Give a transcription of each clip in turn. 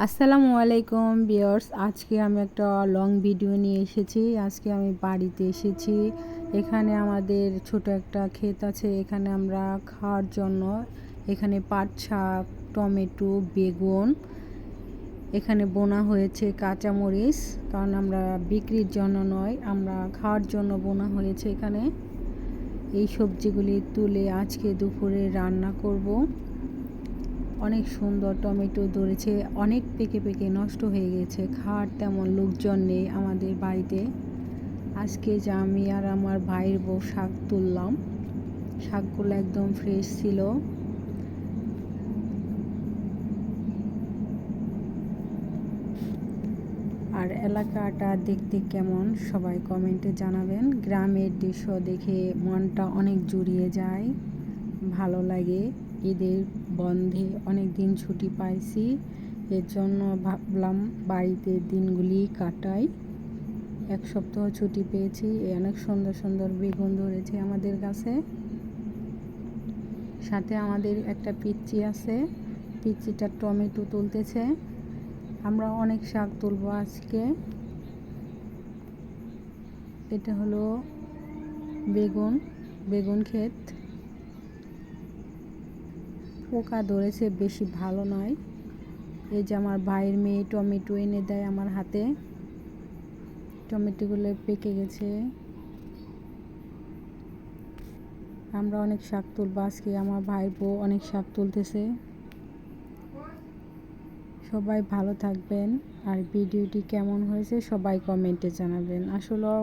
আসসালামু আলাইকুম ভিউয়ার্স, আজকে আমি একটা লং ভিডিও নিয়ে এসেছি। আজকে আমি বাড়িতে এসেছি। এখানে আমাদের ছোট একটা ক্ষেত আছে। এখানে আমরা খাওয়ার জন্য এখানে পাট শাক, টমেটো, বেগুন এখানে বোনা হয়েছে, কাঁচামরিচ, কারণ আমরা বিক্রির জন্য নয়, আমরা খাওয়ার জন্য বোনা হয়েছে। এখানে এই সবজিগুলি তুলে আজকে দুপুরে রান্না করব। অনেক সুন্দর টমেটো ধরেছে, অনেক পেকে পেকে নষ্ট হয়ে গেছে। খাওয়ার তেমন লোকজন নেই আমাদের বাড়িতে। আজকে যে আমি আর আমার ভাইয়ের বউ শাক তুললাম, শাকগুলো একদম ফ্রেশ ছিল। আর এলাকাটা দেখতে কেমন সবাই কমেন্টে জানাবেন। গ্রামের দৃশ্য দেখে মনটা অনেক জুড়িয়ে যায়, ভালো লাগে। ঈদের বন্ধে অনেক দিন ছুটি পাইছি, এর জন্য ভাবলাম বাড়িতে দিনগুলি কাটাই। এক সপ্তাহ ছুটি পেয়েছি। অনেক সুন্দর সুন্দর বেগুন ধরেছে আমাদের কাছে। সাথে আমাদের একটা পিচ্চি আছে, পিচ্চিটা টমেটো তুলতেছে। আমরা অনেক শাক তুলবো আজকে। এটা হলো বেগুন ক্ষেত। পোকা ধরেছে, বেশি ভালো নয়। এই যে আমার ভাইয়ের মেয়ে টমেটো এনে দেয় আমার হাতে। টমেটোগুলো পেকে গেছে। আমরা অনেক শাক তুলবো আজকে। আমার ভাইয়ের বউ অনেক শাক তুলতেছে। সবাই ভালো থাকবেন। আর ভিডিওটি কেমন হয়েছে সবাই কমেন্টে জানাবেন। আসলেও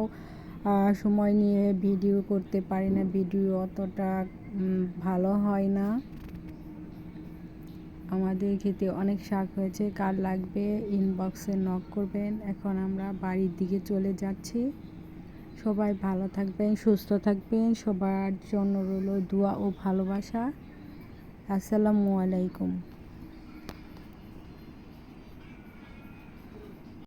সময় নিয়ে ভিডিও করতে পারি না, ভিডিও অতটা ভালো হয় না। আমাদের খেতে অনেক শাক হয়েছে, কার লাগবে ইনবক্সে নক করবেন। এখন আমরা বাড়ির দিকে চলে যাচ্ছি। সবাই ভালো থাকবেন, সুস্থ থাকবেন। সবার জন্য রইল দোয়া ও ভালোবাসা। আসসালামু আলাইকুম।